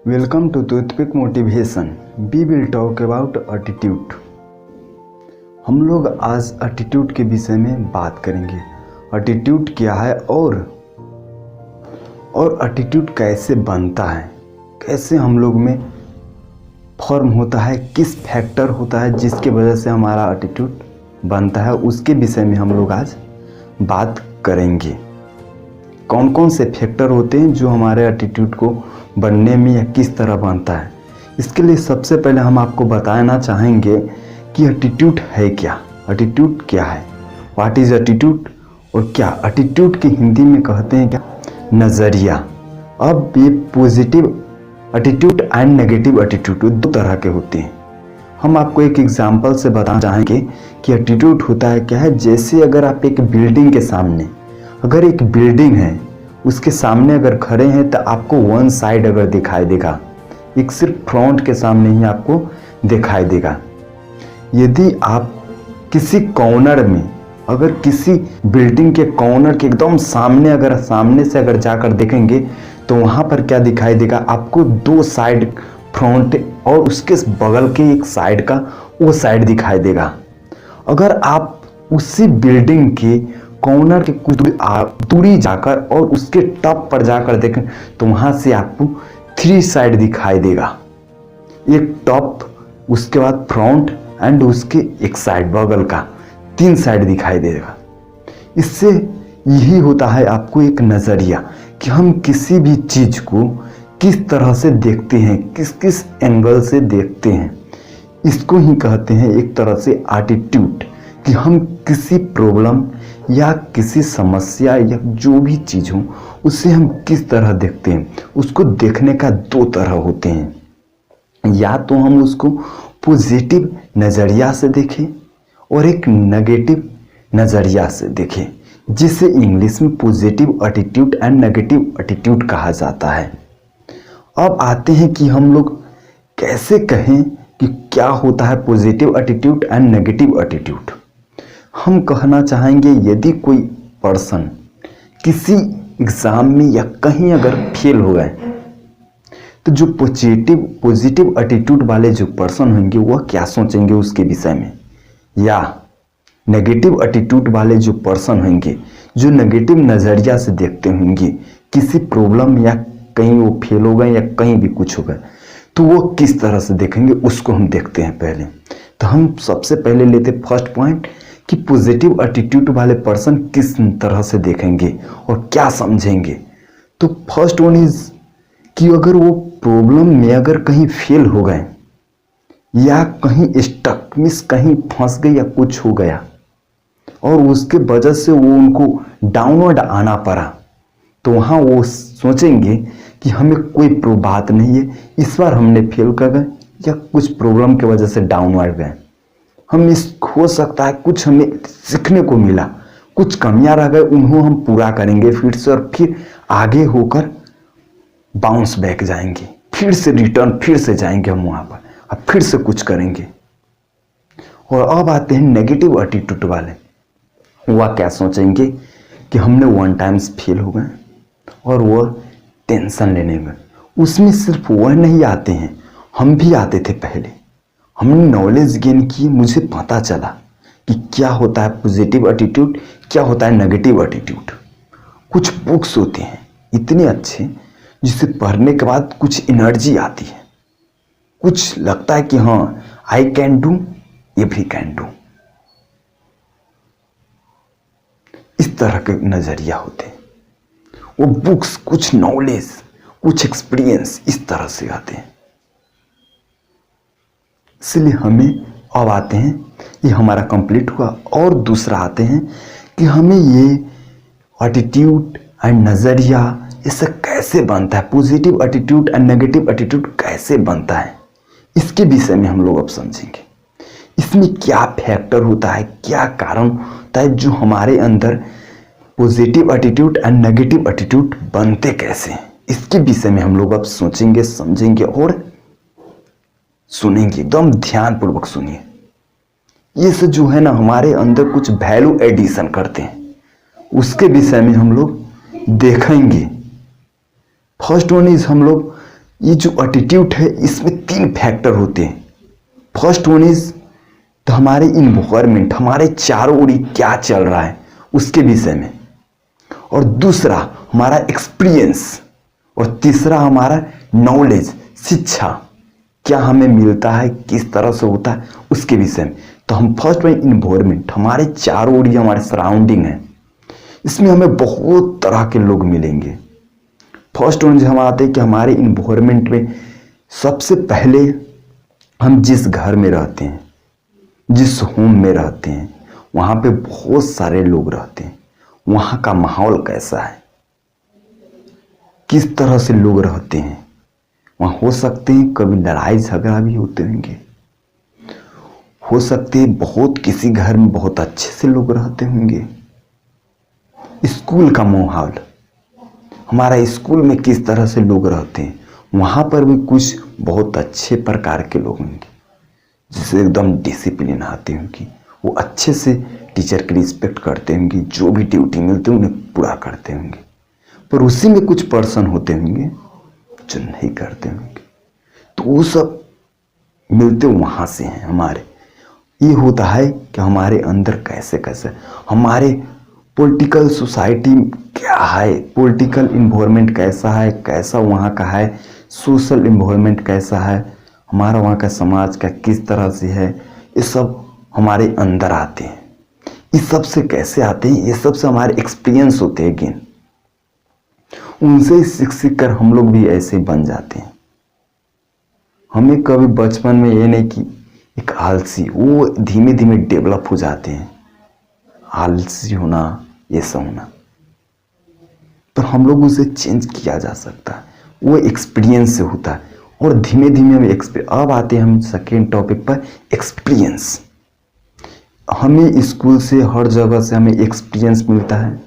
Welcome to Toothpick Motivation. We will talk about attitude. हम लोग आज एटीट्यूड के विषय में बात करेंगे। एटीट्यूड क्या है और एटीट्यूड कैसे बनता है, कैसे हम लोग में फॉर्म होता है, किस फैक्टर होता है जिसके वजह से हमारा एटीट्यूड बनता है, उसके विषय में हम लोग आज बात करेंगे। कौन कौन से फैक्टर होते हैं जो हमारे एटीट्यूड को बनने में या किस तरह बनता है। इसके लिए सबसे पहले हम आपको बताना चाहेंगे कि एटीट्यूड है क्या, एटीट्यूड क्या है, व्हाट इज़ एटीट्यूड, और क्या एटीट्यूड की हिंदी में कहते हैं क्या, नज़रिया। अब ये positive attitude and negative attitude दो तरह के होते हैं। हम आपको एक एग्जांपल से बताना चाहेंगे कि एटीट्यूड होता है क्या है। जैसे अगर आप एक बिल्डिंग के सामने, अगर एक बिल्डिंग है उसके सामने अगर खड़े हैं तो आपको वन साइड अगर दिखाई देगा, एक सिर्फ फ्रंट के सामने ही आपको दिखाई देगा। यदि आप किसी कॉर्नर में, अगर किसी बिल्डिंग के कॉर्नर के एकदम सामने, अगर सामने से अगर जाकर देखेंगे तो वहाँ पर क्या दिखाई देगा, आपको दो साइड, फ्रंट और उसके बगल के एक साइड का वो साइड दिखाई देगा। अगर आप उसी बिल्डिंग के कॉर्नर के कुछ दूरी जाकर और उसके टॉप पर जाकर देखें तो वहां से आपको थ्री साइड दिखाई देगा, एक टॉप, उसके बाद फ्रंट एंड उसके एक साइड बगल का, तीन साइड दिखाई देगा। इससे यही होता है आपको एक नज़रिया कि हम किसी भी चीज को किस तरह से देखते हैं, किस किस एंगल से देखते हैं। इसको ही कहते हैं एक तरह से एटीट्यूड, कि हम किसी प्रॉब्लम या किसी समस्या या जो भी चीज़ हो उससे हम किस तरह देखते हैं। उसको देखने का दो तरह होते हैं, या तो हम उसको पॉजिटिव नज़रिया से देखें और एक नेगेटिव नज़रिया से देखें, जिसे इंग्लिश में positive attitude and negative attitude कहा जाता है। अब आते हैं कि हम लोग कैसे कहें कि क्या होता है positive attitude and negative attitude. हम कहना चाहेंगे यदि कोई पर्सन किसी एग्ज़ाम में या कहीं अगर फेल हो गए तो जो पॉजिटिव एटीट्यूड वाले जो पर्सन होंगे वह क्या सोचेंगे उसके विषय में, या नेगेटिव एटीट्यूड वाले जो पर्सन होंगे जो नेगेटिव नज़रिया से देखते होंगे किसी प्रॉब्लम या कहीं वो फेल हो गए या कहीं भी कुछ हो गए तो वो किस तरह से देखेंगे, उसको हम देखते हैं। पहले तो हम सबसे पहले लेते फर्स्ट पॉइंट कि पॉजिटिव एटीट्यूड वाले पर्सन किस तरह से देखेंगे और क्या समझेंगे। तो फर्स्ट वन इज कि अगर वो प्रॉब्लम में अगर कहीं फेल हो गए या कहीं स्टक मिस, कहीं फंस गए या कुछ हो गया और उसके वजह से वो उनको डाउनवर्ड आना पड़ा, तो वहाँ वो सोचेंगे कि हमें कोई बात नहीं है, इस बार हमने फेल कर गए या कुछ प्रॉब्लम की वजह से डाउनवर्ड गए, हम इस हो सकता है कुछ हमें सीखने को मिला, कुछ कमियां रह गए उन्हें हम पूरा करेंगे फिर से, और फिर आगे होकर बाउंस बैक जाएंगे, फिर से रिटर्न, फिर से जाएंगे हम वहां पर, अब फिर से कुछ करेंगे। और अब आते हैं नेगेटिव एटीट्यूड वाले, वह क्या सोचेंगे कि हमने वन टाइम्स फेल हो गए और वह टेंशन लेने में, उसमें सिर्फ वह नहीं आते हैं, हम भी आते थे पहले, हमने नॉलेज गेन की, मुझे पता चला कि क्या होता है पॉजिटिव एटीट्यूड, क्या होता है नेगेटिव एटीट्यूड। कुछ बुक्स होते हैं इतने अच्छे जिसे पढ़ने के बाद कुछ एनर्जी आती है, कुछ लगता है कि हाँ आई कैन डू, ये भी कैन डू। इस तरह के नजरिया होते हैं वो बुक्स, कुछ नॉलेज, कुछ एक्सपीरियंस इस तरह से आते हैं। इसलिए हमें अब आते हैं, ये हमारा कंप्लीट हुआ, और दूसरा आते हैं कि हमें ये एटीट्यूड एंड नज़रिया इससे कैसे बनता है, positive attitude and negative attitude कैसे बनता है, इसके विषय में हम लोग अब समझेंगे। इसमें क्या फैक्टर होता है, क्या कारण होता है जो हमारे अंदर positive attitude and negative attitude बनते कैसे हैं, इसके विषय में हम लोग अब सोचेंगे, समझेंगे और सुनेंगे। एकदम ध्यानपूर्वक सुनिए। ये सब जो है ना हमारे अंदर कुछ वैल्यू एडिशन करते हैं, उसके विषय में हम लोग देखेंगे। फर्स्ट वन इज हम लोग ये जो एटीट्यूड है इसमें 3 फैक्टर होते हैं। फर्स्ट वन इज तो हमारे इन्वायरमेंट, हमारे चारों ओर क्या चल रहा है उसके विषय में, और दूसरा हमारा एक्सपीरियंस, और तीसरा हमारा नॉलेज, शिक्षा क्या हमें मिलता है, किस तरह से होता है उसके विषय में। तो हम फर्स्ट में इन्वायरमेंट, हमारे चारों ओर हमारे सराउंडिंग है, इसमें हमें बहुत तरह के लोग मिलेंगे। फर्स्ट वन जो हम आते हैं कि हमारे इन्वायरमेंट में सबसे पहले हम जिस घर में रहते हैं, जिस होम में रहते हैं, वहाँ पे बहुत सारे लोग रहते हैं। वहाँ का माहौल कैसा है, किस तरह से लोग रहते हैं। वहाँ हो सकते हैं कभी लड़ाई झगड़ा भी होते होंगे, हो सकते हैं बहुत किसी घर में बहुत अच्छे से लोग रहते होंगे। स्कूल का माहौल, हमारा स्कूल में किस तरह से लोग रहते हैं, वहाँ पर भी कुछ बहुत अच्छे प्रकार के लोग होंगे जिसे एकदम डिसिप्लिन आते होंगे, वो अच्छे से टीचर की रिस्पेक्ट करते होंगे, जो भी ड्यूटी मिलते हैं उन्हें पूरा करते होंगे। पर उसी में कुछ पर्सन होते होंगे जो नहीं करते होंगे, तो वो सब मिलते वहाँ से हैं। हमारे ये होता है कि हमारे अंदर कैसे कैसे हमारे पॉलिटिकल सोसाइटी क्या है, पॉलिटिकल इन्वायरमेंट कैसा है, कैसा वहाँ का है, सोशल इन्वायरमेंट कैसा है, हमारा वहाँ का समाज का किस तरह से है, ये सब हमारे अंदर आते हैं। इस सब से कैसे आते हैं, ये सब से हमारे एक्सपीरियंस होते हैं गेन, उनसे सीख कर हम लोग भी ऐसे बन जाते हैं। हमें कभी बचपन में ये नहीं कि एक आलसी, वो धीमे धीमे डेवलप हो जाते हैं, आलसी होना ये सब होना, पर हम लोग उसे चेंज किया जा सकता है, वो एक्सपीरियंस से होता है। और धीमे धीमे हमें अब आते हैं हम सेकेंड टॉपिक पर, एक्सपीरियंस। हमें स्कूल से हर जगह से हमें एक्सपीरियंस मिलता है,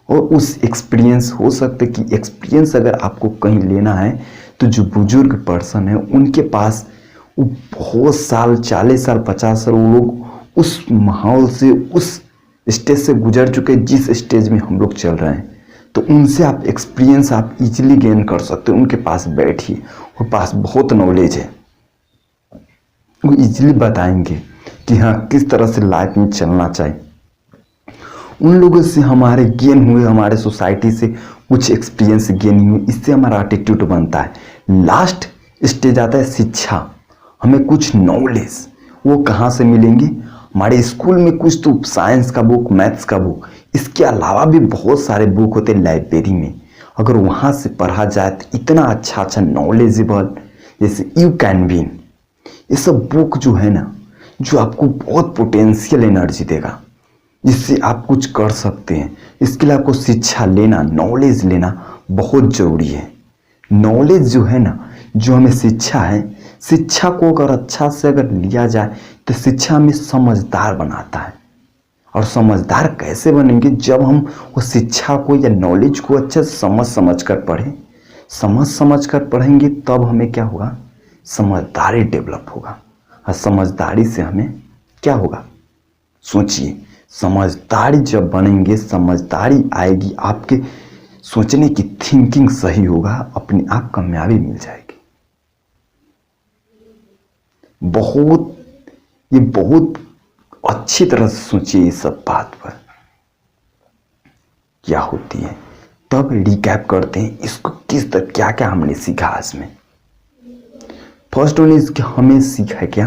और उस एक्सपीरियंस हो सकता है कि एक्सपीरियंस अगर आपको कहीं लेना है तो जो बुजुर्ग पर्सन है उनके पास वो बहुत साल, 40 साल, 50 साल, वो लोग उस माहौल से, उस स्टेज से गुजर चुके जिस स्टेज में हम लोग चल रहे हैं। तो उनसे आप एक्सपीरियंस आप इजीली गेन कर सकते हो। उनके पास बैठिए, उनके पास बहुत नॉलेज है, वो इजीली बताएंगे कि हाँ किस तरह से लाइफ में चलना चाहिए। उन लोगों से हमारे गेन हुए, हमारे सोसाइटी से कुछ एक्सपीरियंस गेन हुए, इससे हमारा एटीट्यूड बनता है। लास्ट स्टेज आता है शिक्षा, हमें कुछ नॉलेज, वो कहाँ से मिलेंगे, हमारे स्कूल में कुछ तो साइंस का बुक, मैथ्स का बुक, इसके अलावा भी बहुत सारे बुक होते हैं लाइब्रेरी में। अगर वहाँ से पढ़ा जाए तो इतना अच्छा अच्छा नॉलेजेबल, जैसे यू कैन विन, ये सब बुक जो है ना, जो आपको बहुत पोटेंशियल एनर्जी देगा, जिससे आप कुछ कर सकते हैं। इसके लिए आपको शिक्षा लेना, नॉलेज लेना बहुत ज़रूरी है। नॉलेज जो है ना, जो हमें शिक्षा है, शिक्षा को अगर अच्छा से अगर लिया जाए तो शिक्षा हमें समझदार बनाता है। और समझदार कैसे बनेंगे, जब हम वो शिक्षा को या नॉलेज को अच्छे से समझ कर पढ़ें, समझ कर पढ़ेंगे, तब हमें क्या होगा, समझदारी डेवलप होगा। और समझदारी से हमें क्या होगा, सोचिए, समझदारी जब बनेंगे, समझदारी आएगी, आपके सोचने की थिंकिंग सही होगा, अपने आप कामयाबी मिल जाएगी। ये बहुत अच्छी तरह से सोचिए इस सब बात पर क्या होती है। तब रिकैप करते हैं इसको, किस तरह क्या क्या हमने सीखा आज में। फर्स्ट वन इज हमें सीखा है क्या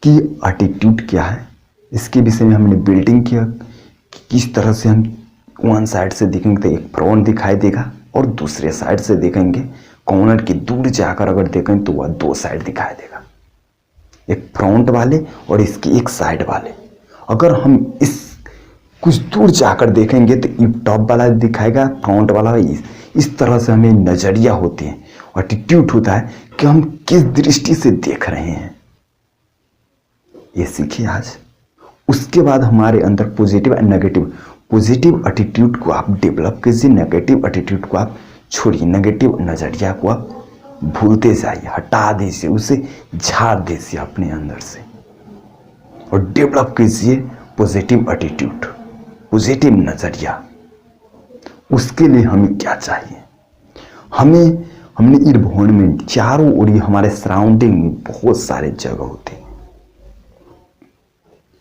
कि एटीट्यूड क्या है, इसके विषय में हमने बिल्डिंग किया कि किस तरह से हम वन साइड से देखेंगे तो एक फ्रंट दिखाई देगा, और दूसरे साइड से देखेंगे, कॉर्नर की दूर जाकर अगर देखेंगे तो वह 2 साइड दिखाई देगा, एक फ्रंट वाले और इसके एक साइड वाले। अगर हम इस कुछ दूर जाकर देखेंगे तो टॉप वाला दिखाएगा, फ्रंट वाला। इस तरह से हमें नज़रिया होते हैं, एटीट्यूड होता है कि हम किस दृष्टि से देख रहे हैं, ये सीखिए आज। उसके बाद हमारे अंदर positive and negative, positive attitude को आप डेवलप कीजिए, नेगेटिव एटीट्यूड को आप छोड़िए, नेगेटिव नज़रिया को आप भूलते जाइए, हटा दीजिए, उसे झाड़ दीजिए अपने अंदर से, और डेवलप कीजिए पॉजिटिव एटीट्यूड, पॉजिटिव नज़रिया। उसके लिए हमें क्या चाहिए। हमने इन्वायरमेंट चारों ओर हमारे सराउंडिंग में बहुत सारे जगह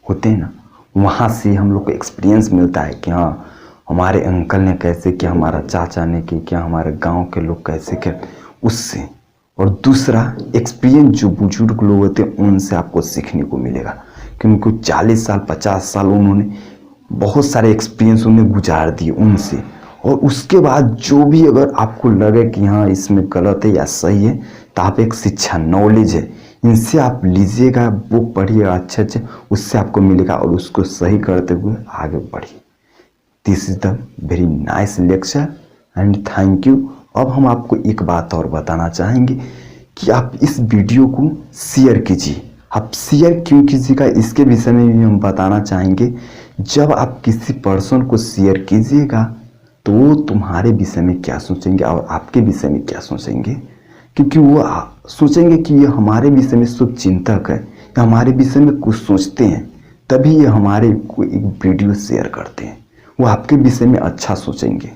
होते हैं ना, वहाँ से हम लोग को एक्सपीरियंस मिलता है कि हाँ हमारे अंकल ने कैसे किया, हमारा चाचा ने किया, हमारे गांव के लोग कैसे किया, उससे। और दूसरा एक्सपीरियंस जो बुजुर्ग लोग होते हैं उनसे आपको सीखने को मिलेगा, क्योंकि 40 साल 50 साल उन्होंने बहुत सारे एक्सपीरियंस उन्हें गुजार दिए उनसे। और उसके बाद जो भी अगर आपको लगे कि हाँ इसमें गलत है या सही है, तो आप एक शिक्षा नॉलेज है इनसे आप लीजिएगा, बुक पढ़िएगा अच्छे, उससे आपको मिलेगा और उसको सही करते हुए आगे बढ़िए। This is the very nice lecture and thank you. अब हम आपको एक बात और बताना चाहेंगे कि आप इस वीडियो को शेयर कीजिए। आप शेयर क्यों कीजिएगा इसके विषय में भी हम बताना चाहेंगे। जब आप किसी पर्सन को शेयर कीजिएगा तो वो तुम्हारे विषय में क्या सोचेंगे और आपके विषय में क्या सोचेंगे, क्योंकि वो सोचेंगे कि ये हमारे विषय में शुभ चिंतक है या हमारे विषय में कुछ सोचते हैं, तभी ये हमारे को एक वीडियो शेयर करते हैं। वो आपके विषय में अच्छा सोचेंगे।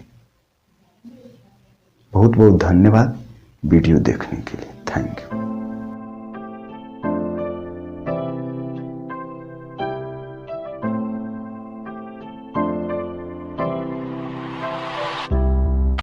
बहुत बहुत धन्यवाद वीडियो देखने के लिए। Thank you.